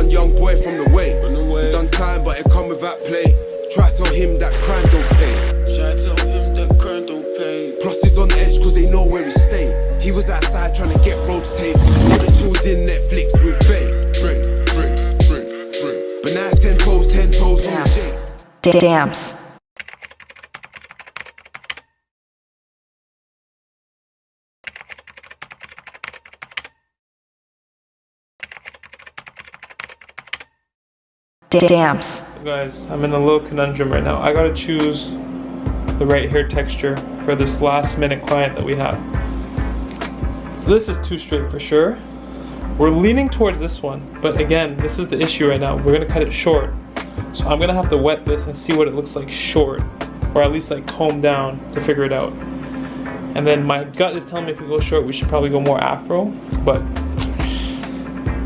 one young boy from the way. He done time, but it come without play. Try to tell him that crime don't pay. Plus he's on edge cause they know where he stay. He was outside trying to get roads taped. All the chilled in Netflix with Bay. But now it's 10 toes on the day. Damps. Damps. Guys, I'm in a little conundrum right now. I gotta choose the right hair texture for this last minute client that we have. So this is too straight for sure. We're leaning towards this one, but again, this is the issue right now. We're gonna cut it short. So I'm gonna have to wet this and see what it looks like short, or at least like comb down to figure it out. And then my gut is telling me if we go short, we should probably go more afro, but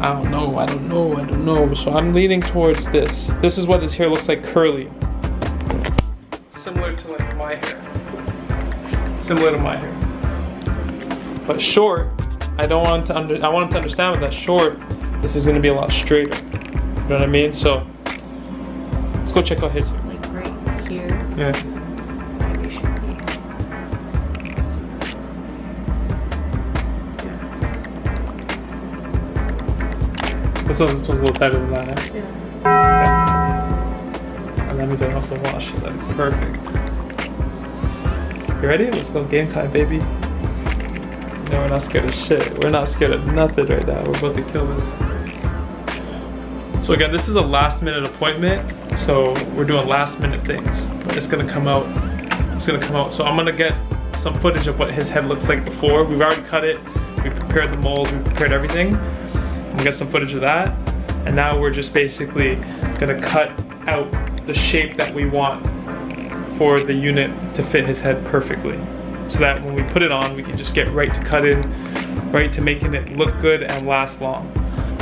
I don't know. So I'm leaning towards this. This is what his hair looks like curly. Similar to like my hair. Similar to my hair. But short, I want him to understand that short, this is gonna be a lot straighter. You know what I mean? So let's go check out his hair. Like right here. Yeah. This one's a little tighter than that, eh? Yeah. Okay. And that means I don't have to wash it. Like, perfect. You ready? Let's go game time, baby. No, we're not scared of shit. We're not scared of nothing right now. We're about to kill this. So again, this is a last minute appointment. So we're doing last minute things. But it's gonna come out. It's gonna come out. So I'm gonna get some footage of what his head looks like before. We've already cut it. We prepared the mold. We prepared everything. We got some footage of that, and now we're just basically gonna cut out the shape that we want for the unit to fit his head perfectly, so that when we put it on, we can just get right to cut in, right to making it look good and last long.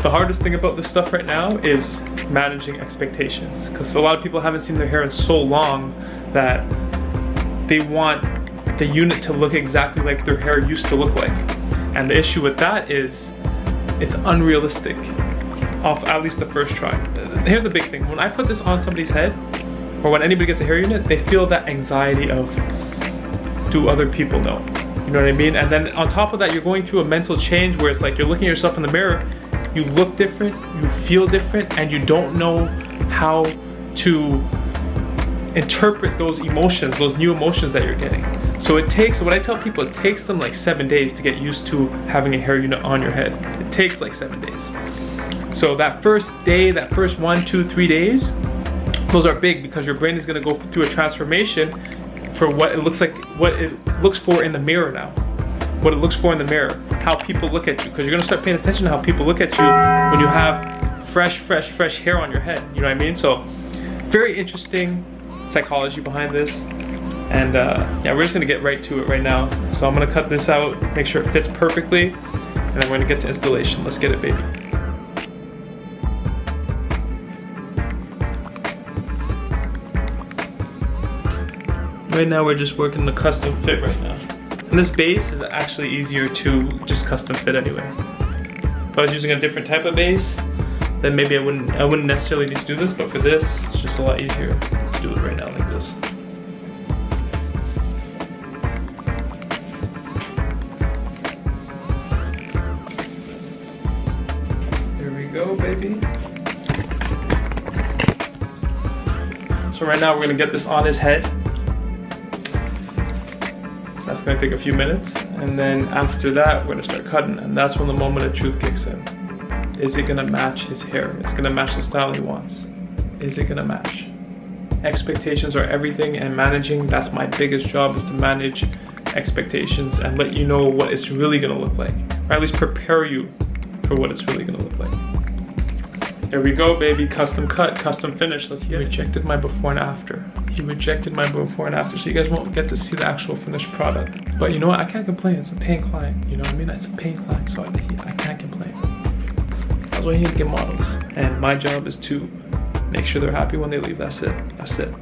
The hardest thing about this stuff right now is managing expectations, because a lot of people haven't seen their hair in so long that they want the unit to look exactly like their hair used to look like. And the issue with that is it's unrealistic off at least the first try. Here's the big thing. When I put this on somebody's head, or when anybody gets a hair unit, they feel that anxiety of, do other people know? You know what I mean? And then on top of that, you're going through a mental change where it's like you're looking at yourself in the mirror, you look different, you feel different, and you don't know how to interpret those emotions, those new emotions that you're getting. So it takes, what I tell people, it takes them like 7 days to get used to having a hair unit on your head. It takes like 7 days. So that first day, that first 1, 2, 3 days, those are big because your brain is gonna go through a transformation for what it looks like, what it looks for in the mirror now. What it looks for in the mirror, how people look at you, because you're gonna start paying attention to how people look at you when you have fresh hair on your head, you know what I mean? So very interesting psychology behind this. And yeah, we're just gonna get right to it right now. So I'm gonna cut this out, make sure it fits perfectly, and then we're gonna get to installation. Let's get it, baby. Right now we're just working the custom fit right now. And this base is actually easier to just custom fit anyway. If I was using a different type of base, then maybe I wouldn't necessarily need to do this, but for this, it's just a lot easier to do it right now like this. There we go, baby. So right now we're gonna get this on his head. That's gonna take a few minutes, and then after that, we're gonna start cutting, and that's when the moment of truth kicks in. Is it gonna match his hair? It's gonna match the style he wants. Is it gonna match? Expectations are everything, and managing, that's my biggest job, is to manage expectations and let you know what it's really gonna look like, or at least prepare you for what it's really gonna look like. There we go, baby. Custom cut, custom finish. Let's get it. He rejected my before and after. He rejected my before and after, so you guys won't get to see the actual finished product. But you know what? I can't complain. It's a paying client. You know what I mean? It's a paying client, so I can't complain. That's why you need to get models. And my job is to make sure they're happy when they leave. That's it. That's it.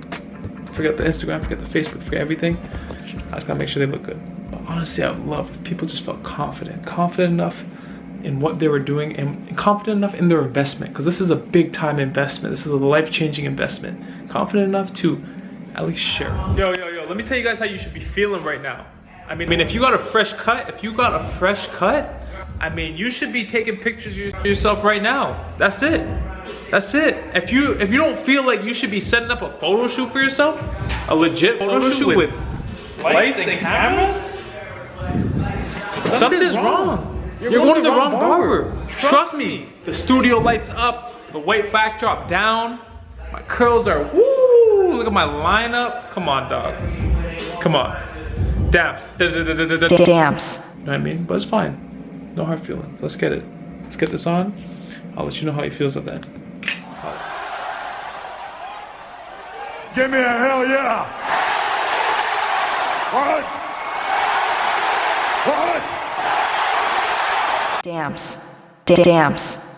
Forget the Instagram, forget the Facebook, forget everything. I just gotta make sure they look good. But honestly, I would love if people just felt confident enough in what they were doing and confident enough in their investment, because this is a big time investment. This is a life-changing investment. Confident enough to at least share. Yo, let me tell you guys how you should be feeling right now. I mean, if you got a fresh cut, I mean, you should be taking pictures of yourself right now. That's it. That's it. If you don't feel like you should be setting up a photo shoot for yourself, a legit photo shoot with lights and cameras, something's wrong. You're going to the wrong barber. Trust me. The studio lights up, the white backdrop down, my curls are woo. Look at my lineup. Come on, dog. Come on. Damps. Damps. You know what I mean? But it's fine. No hard feelings. Let's get it. Let's get this on. I'll let you know how he feels at that. Give me a hell yeah! What? Damps. Damps.